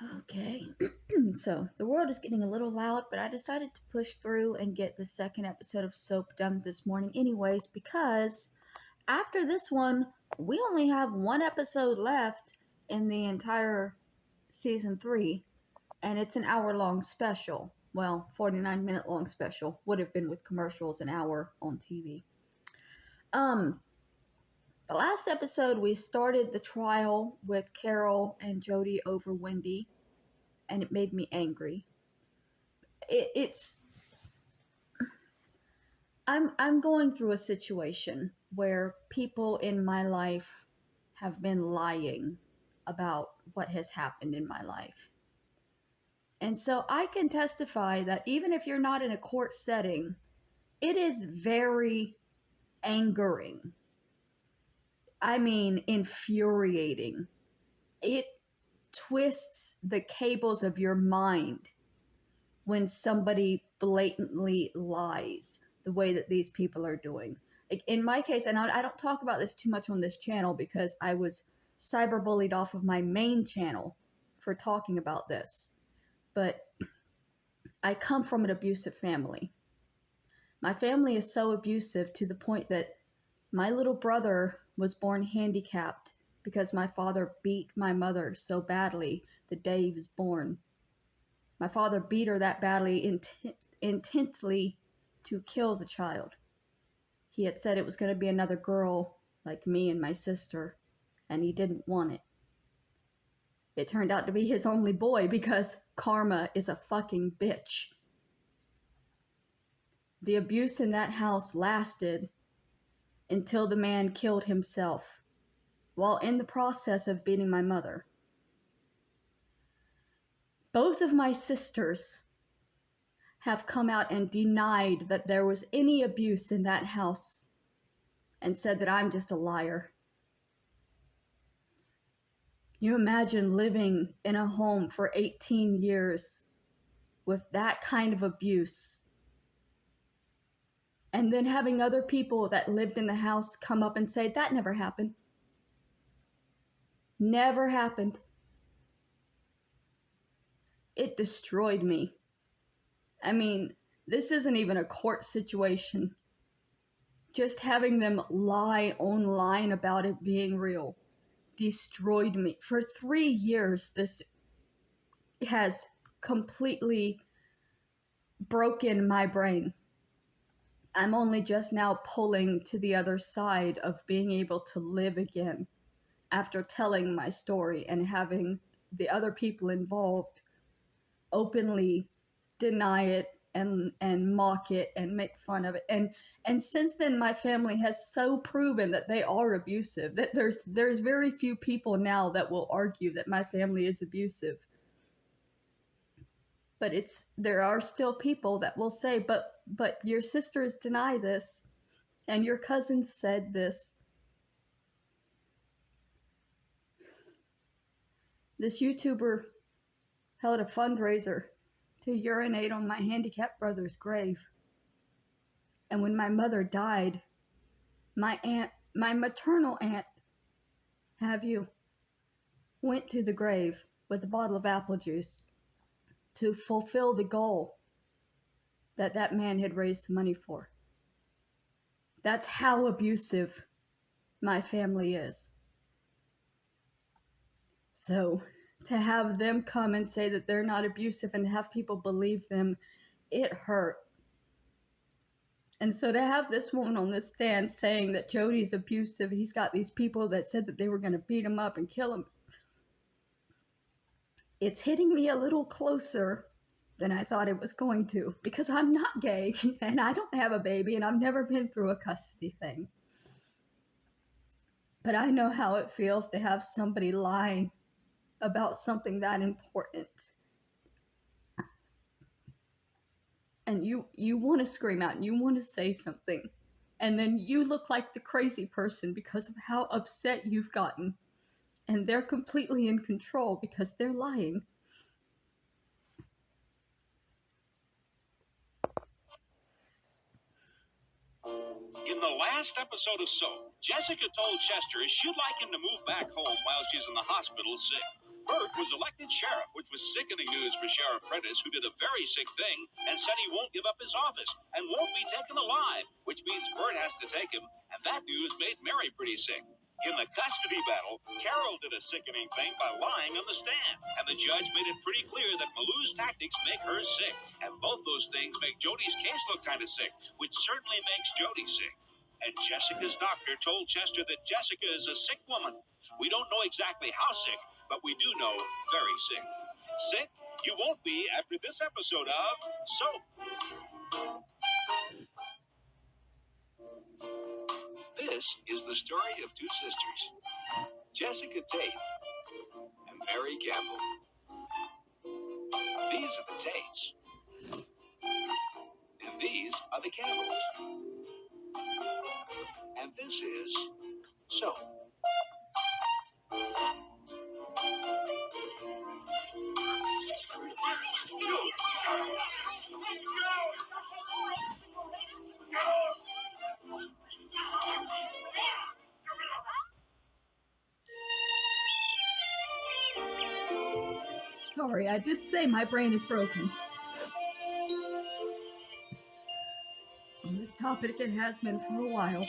Okay, so the world is getting a little loud, but I decided to push through and get the second episode of Soap done this morning, anyways, because after this one, we only have one episode left in the entire season 3, and it's an hour-long special. Well, 49-minute long special would have been with commercials, an hour on TV. The last episode we started the trial with Carol and Jody over Wendy, and it made me angry. I'm going through a situation where people in my life have been lying about what has happened in my life. And so I can testify that even if you're not in a court setting, it is very angering. I mean, infuriating. It twists the cables of your mind when somebody blatantly lies the way that these people are doing. Like in my case, and I don't talk about this too much on this channel because I was cyberbullied off of my main channel for talking about this. But I come from an abusive family. My family is so abusive to the point that my little brother was born handicapped because my father beat my mother so badly the day he was born. My father beat her that badly intensely to kill the child. He had said it was going to be another girl like me and my sister, and he didn't want it. It turned out to be his only boy because karma is a fucking bitch. The abuse in that house lasted until the man killed himself while in the process of beating my mother. Both of my sisters have come out and denied that there was any abuse in that house and said that I'm just a liar. You imagine living in a home for 18 years with that kind of abuse and then having other people that lived in the house come up and say, that never happened. Never happened. It destroyed me. I mean, this isn't even a court situation. Just having them lie online about it being real destroyed me. For 3 years, this has completely broken my brain. I'm only just now pulling to the other side of being able to live again after telling my story and having the other people involved openly deny it and mock it and make fun of it. And since then, my family has so proven that they are abusive that there's very few people now that will argue that my family is abusive. But there are still people that will say, but your sisters deny this, and your cousins said this. This YouTuber held a fundraiser to urinate on my handicapped brother's grave. And when my mother died, my maternal aunt, went to the grave with a bottle of apple juice to fulfill the goal that man had raised money for. That's how abusive my family is. So to have them come and say that they're not abusive and have people believe them, it hurt. And so to have this woman on this stand saying that Jody's abusive, he's got these people that said that they were going to beat him up and kill him, it's hitting me a little closer than I thought it was going to, because I'm not gay and I don't have a baby and I've never been through a custody thing. But I know how it feels to have somebody lie about something that important. And you want to scream out and you want to say something, and then you look like the crazy person because of how upset you've gotten, and they're completely in control because they're lying. In the last episode of SOAP, Jessica told Chester she'd like him to move back home while she's in the hospital sick. Bert was elected sheriff, which was sickening news for Sheriff Prentice, who did a very sick thing and said he won't give up his office and won't be taken alive, which means Bert has to take him, and that news made Mary pretty sick. In the custody battle, Carol did a sickening thing by lying on the stand, and the judge made it pretty clear that Malou's tactics make her sick, and both those things make Jody's case look kind of sick, which certainly makes Jody sick. And Jessica's doctor told Chester that Jessica is a sick woman. We don't know exactly how sick, but we do know very sick. Sick you won't be after this episode of SOAP. This is the story of two sisters, Jessica Tate and Mary Campbell. These are the Tates, and these are the Campbells. And this is SOAP. Sorry, I did say my brain is broken. On this topic, it has been for a while.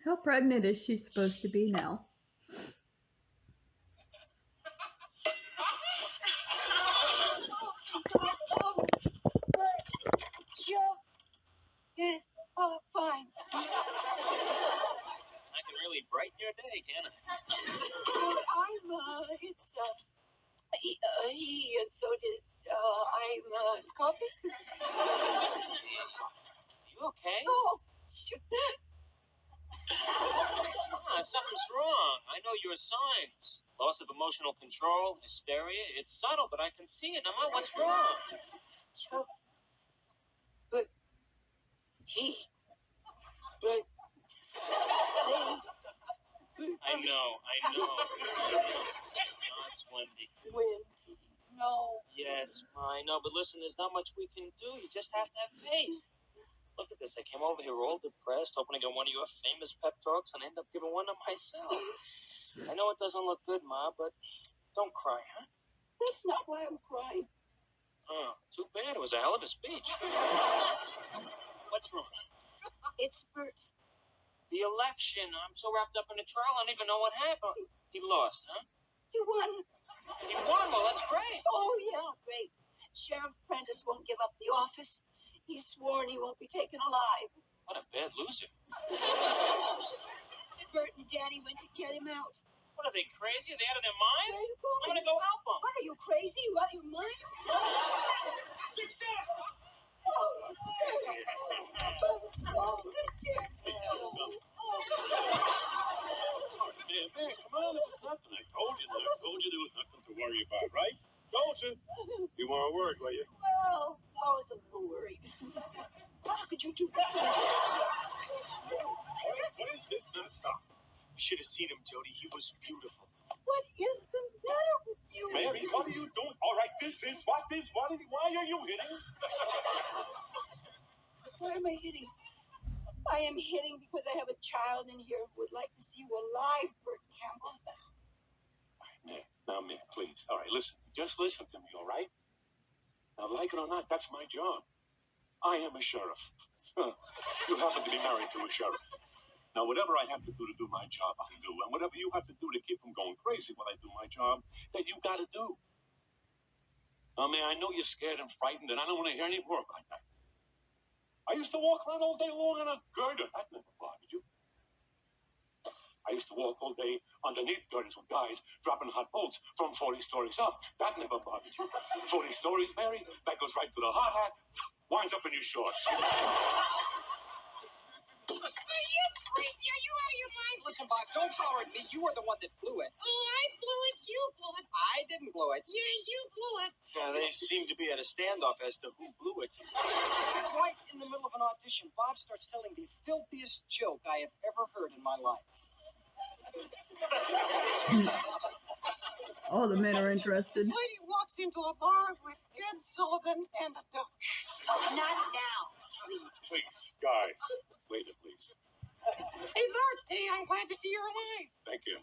How pregnant is she supposed to be now? Yes, fine. I can really brighten your day, can I? He and so did, coffee? You okay? Oh, sure. Something's wrong. I know your signs. Loss of emotional control, hysteria. It's subtle, but I can see it. Now, what's wrong? Joe, but I know. It's Wendy. Wendy, no. Yes, I know, but listen, there's not much we can do. You just have to have faith. Look at this. I came over here all depressed, hoping to get one of your famous pep talks, and end up giving one to myself. I know it doesn't look good, Ma, but don't cry, huh? That's not why I'm crying. Oh, too bad. It was a hell of a speech. What's wrong? It's Bert. The election. I'm so wrapped up in the trial, I don't even know what happened. He lost, huh? He won. He won. Well, that's great. Oh, yeah, great. Sheriff Prentice won't give up the office. He's sworn he won't be taken alive. What a bad loser. Bert and Danny went to get him out. What, are they crazy? Are they out of their minds? Where are you going? I'm going to go help them. What, are you crazy? You out of your mind? Success! Dear. Man, come on. It was nothing. I told you there was nothing to worry about, right? Told you. You weren't worried, were you? Well, I was a little worried. How could you do that to me? What is this non-stop? You should have seen him, Jody. He was beautiful. What is the matter with you? Mary, what are you doing? All right, why are you hitting? Why am I hitting? I am hitting because I have a child in here who would like to see you alive, Bert Campbell. Now, Mick, please. All right, listen. Just listen to me, all right? Now, like it or not, that's my job. I am a sheriff. You happen to be married to a sheriff. Now, whatever I have to do my job, I'll do. And whatever you have to do to keep from going crazy while I do my job, that you got to do. Now, man, I know you're scared and frightened, and I don't want to hear any more about that. I used to walk around all day long on a girder. That never bothered you. I used to walk all day underneath girders with guys dropping hot bolts from 40 stories up. That never bothered you. 40 stories, Mary, that goes right to the hot hat, winds up in your shorts. Are you crazy? Are you out of your mind? Listen, Bob, don't holler at me. You were the one that blew it. Oh, I blew it. You blew it. I didn't blow it. Yeah, you blew it. Yeah, they seem to be at a standoff as to who blew it. Right in the middle of an audition, Bob starts telling the filthiest joke I have ever heard in my life. All the men are interested. This lady walks into a bar with Ed Sullivan and a duck. Not now, please. Please, guys, wait a please. glad to see you're alive. Thank you.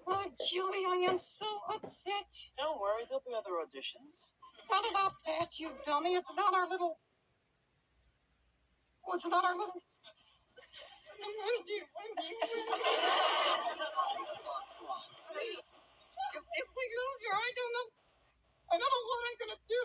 Oh, Julie, I am so upset. Don't worry, there'll be other auditions. Not about that, you dummy. It's not our little. It's not our little. If we lose her, I don't know. I don't know what I'm gonna do.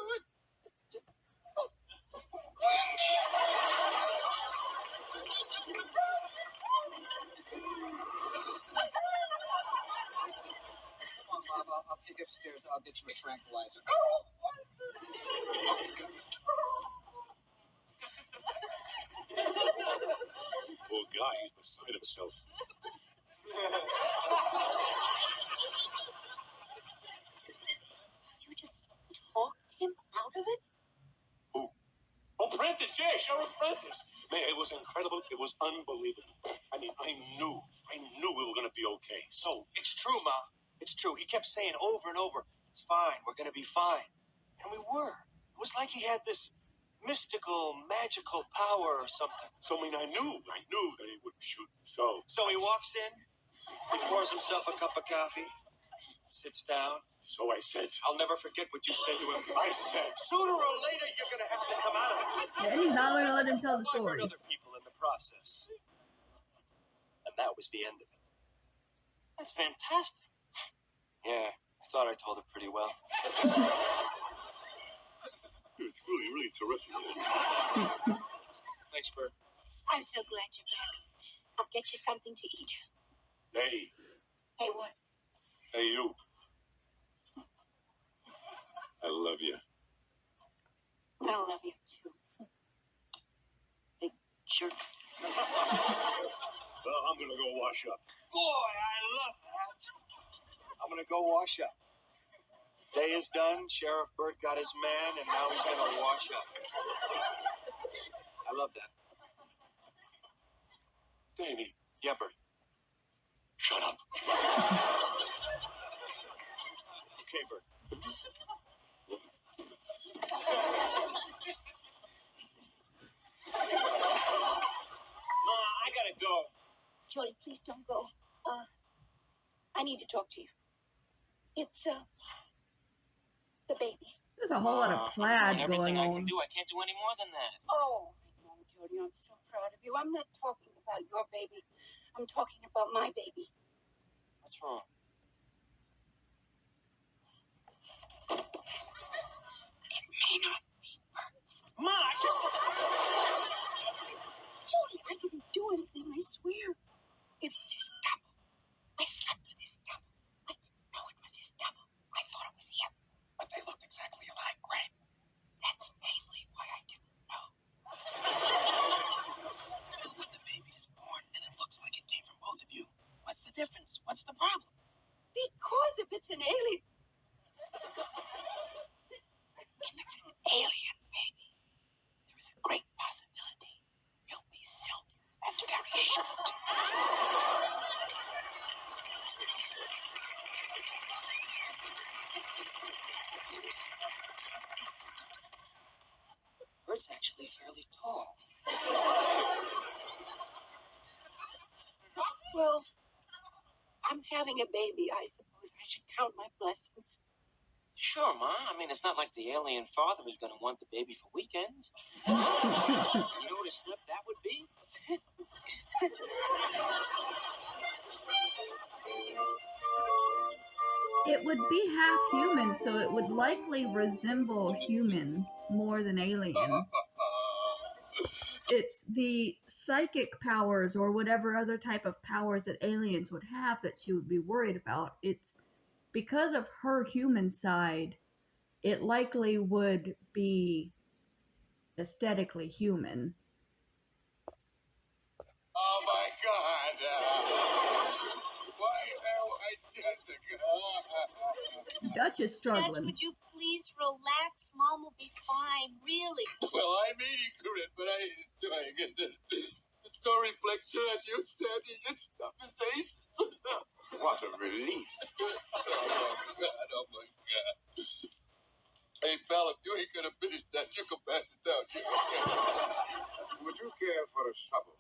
Come on, Bob, I'll take you upstairs. I'll get you a tranquilizer. Poor guy, he's beside himself. You just talked him out of it? Who? Oh, Prentice, yeah, Sheriff Prentice. Man, it was incredible. It was unbelievable. I mean, I knew we were going to be okay. So, It's true, Ma. It's true. He kept saying over and over, it's fine, we're gonna be fine. And we were. It was like he had this mystical, magical power or something. I mean, I knew that he wouldn't shoot. So So he walks in, he pours himself a cup of coffee, sits down. I said, I'll never forget what you said to him. I said, Sooner or later, you're gonna have to come out of it. And he's not going to let him tell the Well, I hurt story. other people in the process. And that was the end of it. That's fantastic. Yeah, I thought I told it pretty well. it's really, really terrific. Thanks, Bert. I'm so glad you're back. I'll get you something to eat. Hey, Hey, what? hey, you. I love you. I love you too. Big jerk. Well, I'm going to go wash up. Boy, I love that. I'm gonna go wash up. Day is done. Sheriff Bert got his man, and now he's gonna wash up. I love that. Danny, Yeah, Bert. shut up. Okay, Bert. Ma, I got to go. Jody, please don't go. I need to talk to you. It's, the baby. There's a whole lot of plaid going on. I can't do any more than that. Oh, I know, Jody. I'm so proud of you. I'm not talking about your baby. I'm talking about my baby. What's wrong? May not be Bert's. Ma, I can't. Jody, I didn't do anything, I swear. It was his double. I slept with his double. I didn't know it was his double. I thought it was him. But they looked exactly alike, right? That's mainly why I didn't know. When the baby is born and it looks like it came from both of you, what's the difference? What's the problem? Because if it's an alien. If it's an alien baby, there is a great possibility he'll be silver and very short. Bert's actually fairly tall. Well, I'm having a baby. I suppose I should count my blessings. Sure, Ma. I mean, it's not like the alien father is going to want the baby for weekends. You know what a slip that would be? It would be half human, so it would likely resemble human more than alien. It's the psychic powers or whatever other type of powers that aliens would have that she would be worried about. It's because of her human side, it likely would be aesthetically human. Oh, my God. Why am I Jessica? Dutch is struggling. Would you please relax? Mom will be fine, really. Well, I'm eating it, but I ain't enjoying it. It's no reflection on you, Sandy. It's stuff his face. What a relief. Oh, my God. Hey, pal, if you ain't gonna finish that, you can pass it down. Would you care for a shovel?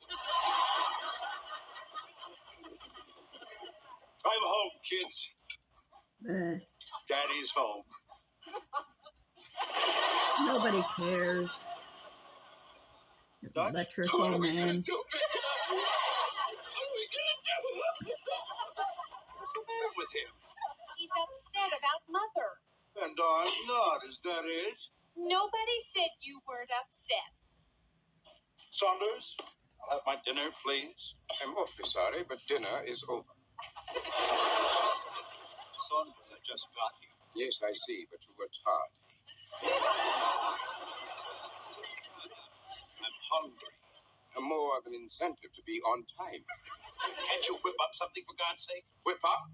I'm home, kids. Daddy's home. Nobody cares. Dutch? Lecherous What are old we gonna man. do, Vic? What are we gonna do? What's the matter with him? He's upset about Mother. And I'm not, is that it? Nobody said you weren't upset. Saunders, I'll have my dinner, please. I'm awfully sorry, but dinner is over. Saunders, I just got here. Yes, I see, but you worked hard. I'm hungry. More of an incentive to be on time. Can't you whip up something, for God's sake? Whip up?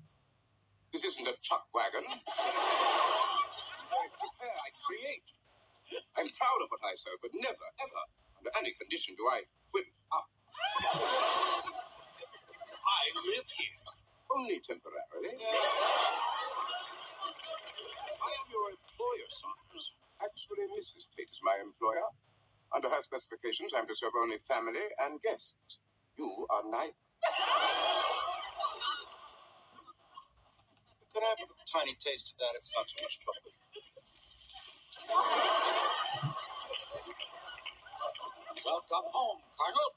This isn't a chuck wagon. I prepare, I create. I'm proud of what I serve, but never, ever, under any condition, do I whip up. I live here. Only temporarily. I am your employer, Saunders. Actually, Mrs. Tate is my employer. Under her specifications, I'm to serve only family and guests. You are neither. Can I have a tiny taste of that if it's not too much trouble? Welcome home, Colonel.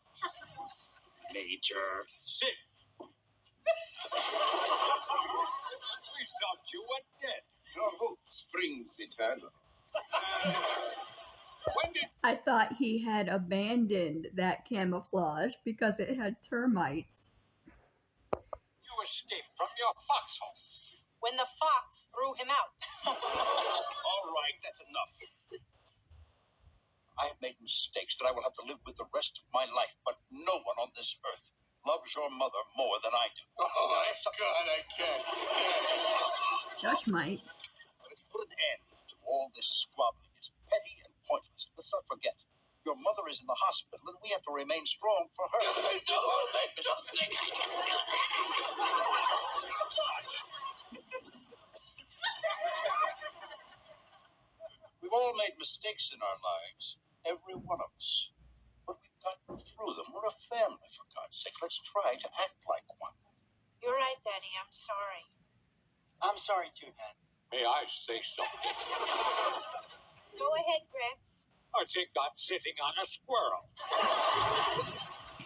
Major. Sit. We thought you were dead. Your hope springs eternal. When did I thought he had abandoned that camouflage because it had termites. you escape from your foxhole? When the fox threw him out. All right, that's enough. I have made mistakes that I will have to live with the rest of my life, but no one on this earth loves your mother more than I do. Oh, my God, I can't. Dutch might. Let's put an end to all this squabbling. It's petty and pointless. Let's not forget, your mother is in the hospital, and we have to remain strong for her. I know, I don't think I can do that. Dutch! We've all made mistakes in our lives, every one of us. But we've gotten through them. We're a family, for God's sake. Let's try to act like one. You're right, Daddy. I'm sorry. I'm sorry too, Dad. May I say something? Go ahead, Gramps. I think I'm sitting on a squirrel.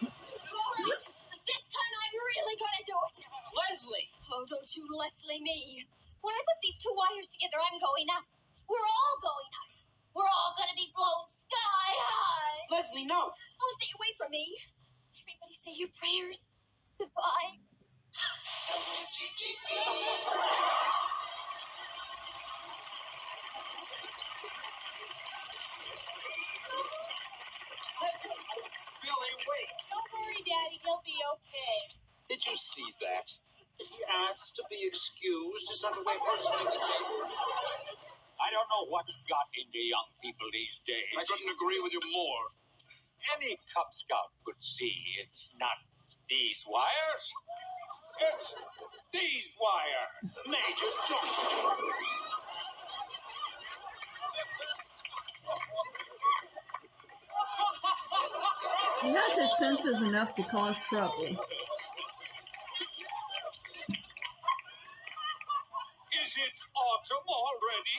Alright, this time I'm really gonna do it. Leslie! Oh, don't you Leslie me. When I put these two wires together, I'm going up. We're all going up. We're all gonna be blown sky high. Leslie, no! Oh, stay away from me. Everybody say your prayers. Goodbye. Leslie! Billy, wait! Don't worry, Daddy. He'll be okay. Did you see that? He asked to be excused. Is that the way person needs to take it? I don't know what's got into young people these days. I couldn't agree with you more. Any Cub Scout could see it's not these wires. It's these wires. Major, don't. He has his senses enough to cause trouble. Is it autumn already?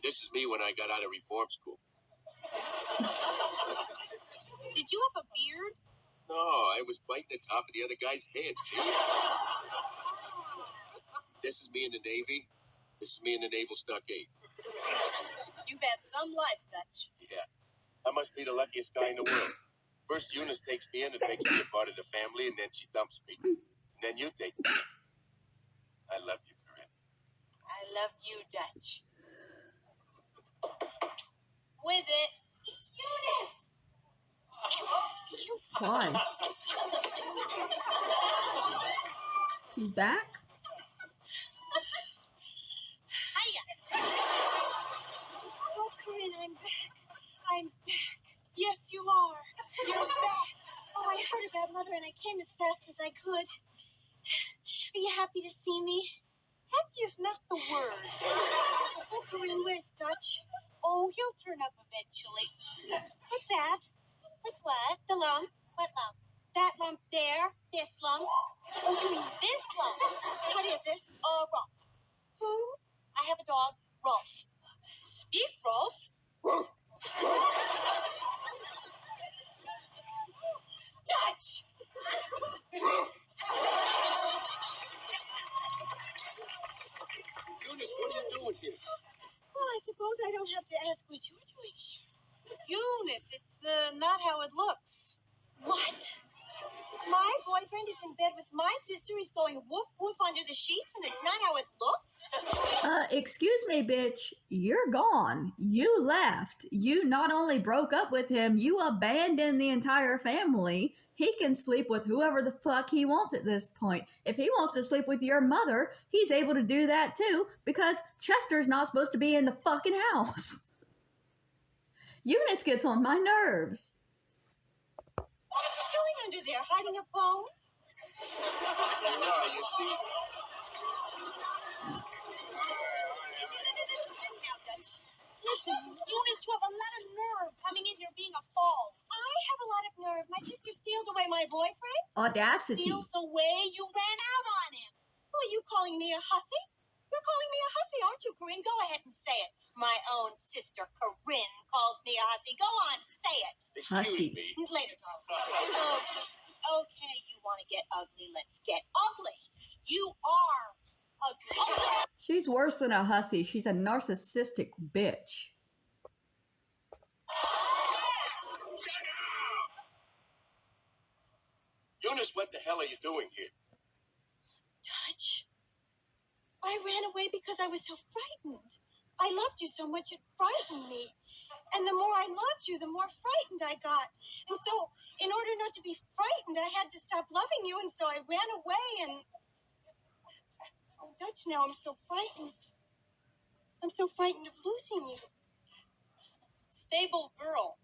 This is me when I got out of reform school. Did you have a beard? No, I was biting the top of the other guy's head, see? This is me in the Navy. This is me in the Naval Stockade. You've had some life, Dutch. Yeah, I must be the luckiest guy in the world. First, Eunice takes me in and makes me a part of the family, and then she dumps me. And then you take me. I love you, Corinne. I love you, Dutch. Who is it? Eunice! Why? She's back? Hiya. Oh, Corinne, I'm back. I'm back. Yes, you are. You're back. Oh, I heard about Mother and I came as fast as I could. Are you happy to see me? Happy is not the word. Oh, Corinne, where's Dutch? Oh, he'll turn up eventually. What's that? What's what? The lump. What lump? That lump there. This lump? Oh, you mean this lump? What is it? Rolf. Who? I have a dog, Rolf. Speak, Rolf. Dutch! Eunice, what are you doing here? Well, I suppose I don't have to ask what you're doing here. Eunice, it's not how it looks. What? My boyfriend is in bed with my sister. He's going woof woof under the sheets, and it's not how it looks. Excuse me, bitch. You're gone. You left. You not only broke up with him, you abandoned the entire family. He can sleep with whoever the fuck he wants at this point. If he wants to sleep with your mother, he's able to do that too, because Chester's not supposed to be in the fucking house. Eunice gets on my nerves. What is he doing under there? Hiding a bone? Yeah, you see. Now, Dutch. Listen, Eunice, you have a lot of nerve coming in here being a fool. I have a lot of nerve. My sister steals away my boyfriend. Audacity. Steals away. You ran out on him. Oh, are you calling me a hussy? You're calling me a hussy, aren't you, Corinne? Go ahead and say it. My own sister, Corinne, calls me a hussy. Go on, say it. Hussy. Excuse me. Later, darling. Okay, you want to get ugly? Let's get ugly. You are ugly. Oh, She's worse than a hussy. She's a narcissistic bitch. Shut up! Eunice, what the hell are you doing here? Dutch, I ran away because I was so frightened. I loved you so much it frightened me. And the more I loved you, the more frightened I got. And so, in order not to be frightened, I had to stop loving you, and so I ran away and... Oh, Dutch, now I'm so frightened. I'm so frightened of losing you. Stable girl.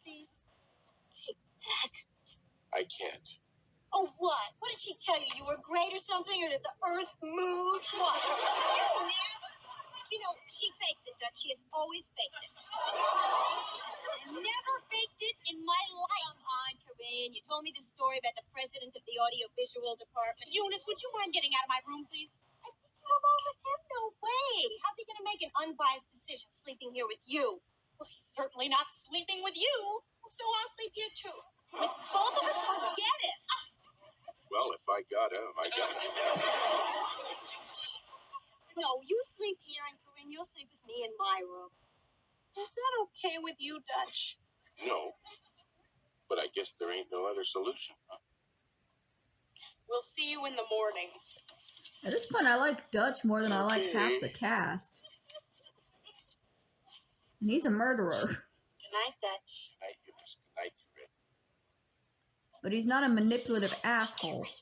Please, take me back. I can't. Oh, what? What did she tell you? You were great or something? Or that the earth moved? What? Eunice! You know, she fakes it, Dutch. She has always faked it. I never faked it in my life. Come on, Corinne. You told me the story about the president of the audiovisual department. Eunice, would you mind getting out of my room, please? I think you're alone with him. No way. How's he going to make an unbiased decision sleeping here with you? Well, he's certainly not sleeping with you. So I'll sleep here, too. With both of us, forget it. Well, if I got him, I got him. No, you sleep here, and Corinne, you'll sleep with me in my room. Is that okay with you, Dutch? No. But I guess there ain't no other solution, huh? We'll see you in the morning. At this point, I like Dutch more than I like half Okay. the cast. And he's a murderer. Good night, Dutch. Night, Eunice. Good night, Corinne. But he's not a manipulative asshole. I'll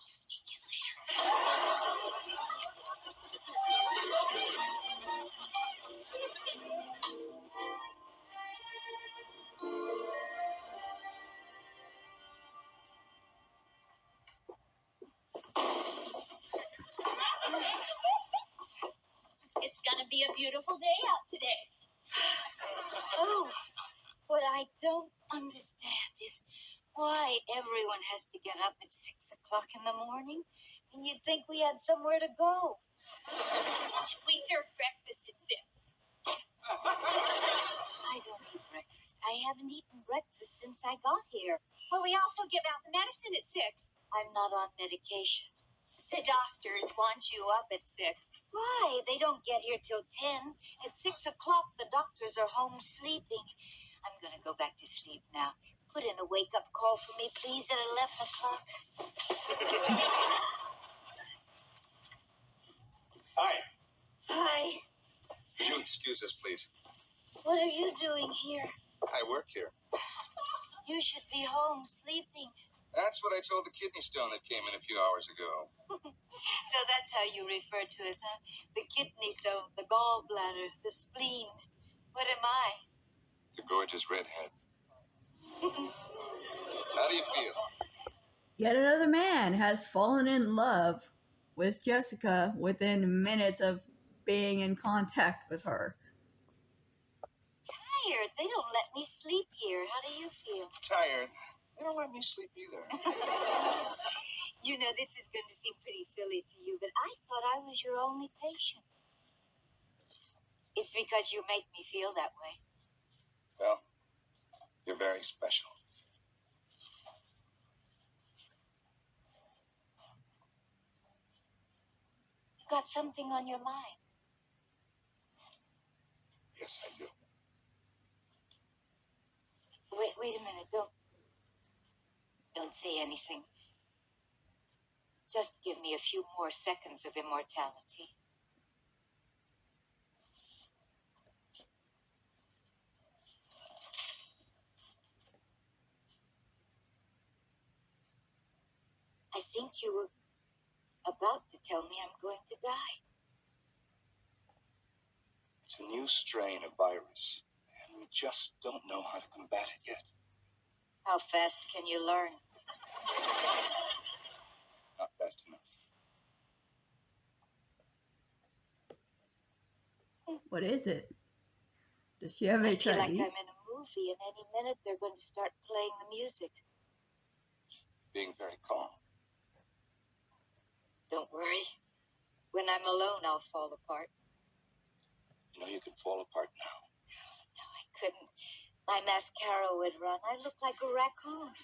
sneak in later. It's gonna be a beautiful day out today. Oh, what I don't understand is why everyone has to get up at 6 o'clock in the morning, and you'd think we had somewhere to go. We serve breakfast at 6. I don't eat breakfast. I haven't eaten breakfast since I got here. Well, we also give out the medicine at 6. I'm not on medication. The doctors want you up at 6. Why? They don't get here till 10. At 6 o'clock, the doctors are home sleeping. I'm going to go back to sleep now. Put in a wake-up call for me, please, at 11 o'clock. Hi. Hi. Would you excuse us, please? What are you doing here? I work here. You should be home sleeping. That's what I told the kidney stone that came in a few hours ago. So that's how you refer to us, huh? The kidney stone, the gallbladder, the spleen. What am I? The gorgeous redhead. How do you feel? Yet another man has fallen in love with Jessica within minutes of being in contact with her. Tired. They don't let me sleep here. How do you feel? Tired. They don't let me sleep either. You know, this is going to seem pretty silly to you, but I thought I was your only patient. It's because you make me feel that way. Well, you're very special. You got something on your mind. Yes, I do. Wait a minute. Don't say anything. Just give me a few more seconds of immortality. I think you were about to tell me I'm going to die. It's a new strain of virus, and we just don't know how to combat it yet. How fast can you learn? Not fast enough. What is it? Does she have I feel like HIV? I'm in a movie, and any minute they're going to start playing the music. Being very calm. Don't worry. When I'm alone, I'll fall apart. You know you can fall apart now. No, I couldn't. My mascara would run. I look like a raccoon.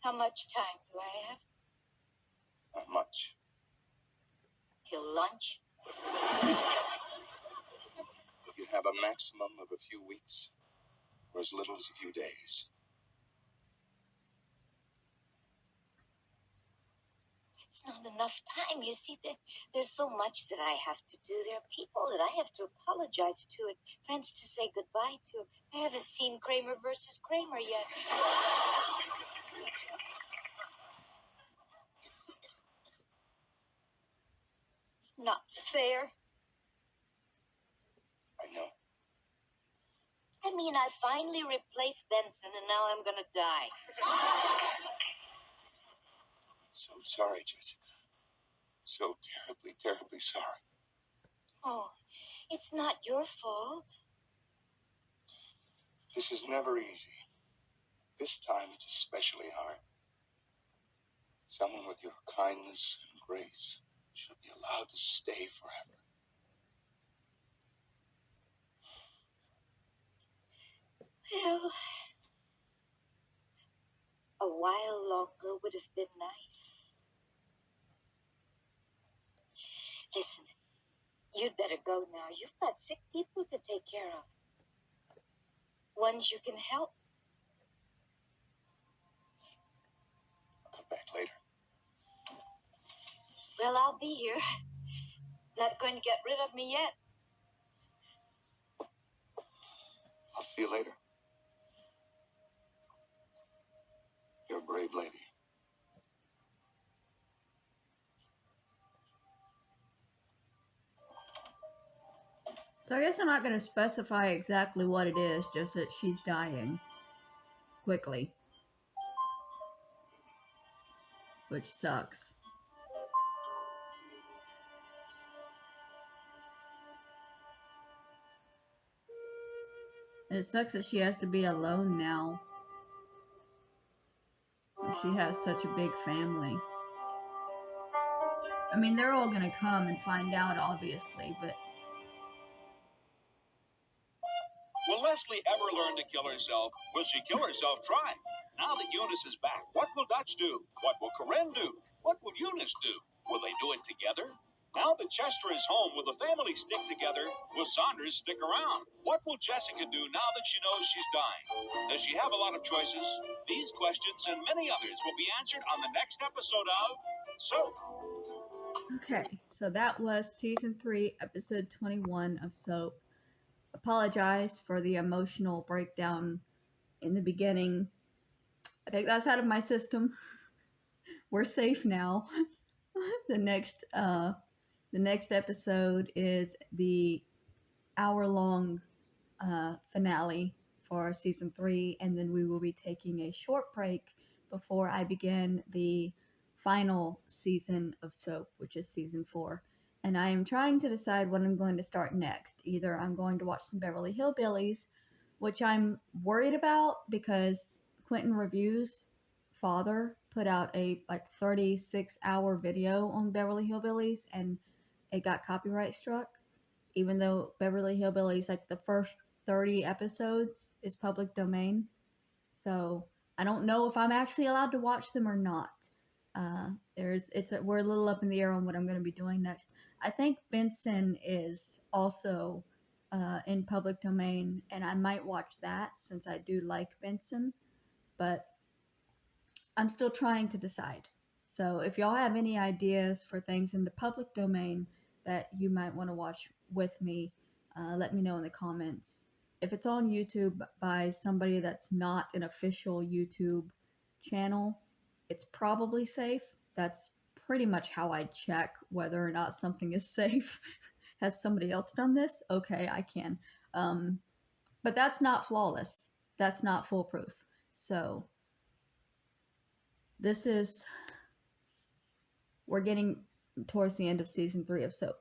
How much time do I have? Not much. Till lunch? You have a maximum of a few weeks, or as little as a few days. It's not enough time. You see, there's so much that I have to do. There are people that I have to apologize to and friends to say goodbye to. I haven't seen Kramer versus Kramer yet. It's not fair. I know. I mean, I finally replaced Benson, and now I'm gonna die. So sorry, Jessica. So terribly, terribly sorry. Oh, it's not your fault. This is never easy. This time it's especially hard. Someone with your kindness and grace should be allowed to stay forever. Well, a while longer would have been nice. Listen, you'd better go now. You've got sick people to take care of. Ones you can help. I'll come back later. Well, I'll be here. Not going to get rid of me yet. I'll see you later. You're a brave lady. So I guess I'm not going to specify exactly what it is, just that she's dying quickly. Which sucks. And it sucks that she has to be alone now. She has such a big family. I mean, they're all going to come and find out, obviously, but... Will Leslie ever learn to kill herself? Will she kill herself trying? Now that Eunice is back, what will Dutch do? What will Corinne do? What will Eunice do? Will they do it together? Now that Chester is home, will the family stick together? Will Saunders stick around? What will Jessica do now that she knows she's dying? Does she have a lot of choices? These questions and many others will be answered on the next episode of SOAP. Okay, so that was Season 3, Episode 21 of SOAP. Apologize for the emotional breakdown in the beginning. I think that's out of my system. We're safe now. The next The next episode is the hour-long finale for season 3, and then we will be taking a short break before I begin the final season of SOAP, which is season 4. And I am trying to decide what I'm going to start next. Either I'm going to watch some Beverly Hillbillies, which I'm worried about because Quentin Review's father put out a 36-hour video on Beverly Hillbillies, and it got copyright struck, even though Beverly Hillbillies, like the first 30 episodes, is public domain. So I don't know if I'm actually allowed to watch them or not. We're a little up in the air on what I'm going to be doing next. I think Benson is also in public domain, and I might watch that since I do like Benson, but I'm still trying to decide. So if y'all have any ideas for things in the public domain that you might want to watch with me, let me know in the comments. If it's on YouTube by somebody that's not an official YouTube channel, it's probably safe. That's pretty much how I check whether or not something is safe. Has somebody else done this? Okay, I can. But that's not flawless. That's not foolproof. So we're getting towards the end of season 3 of SOAP.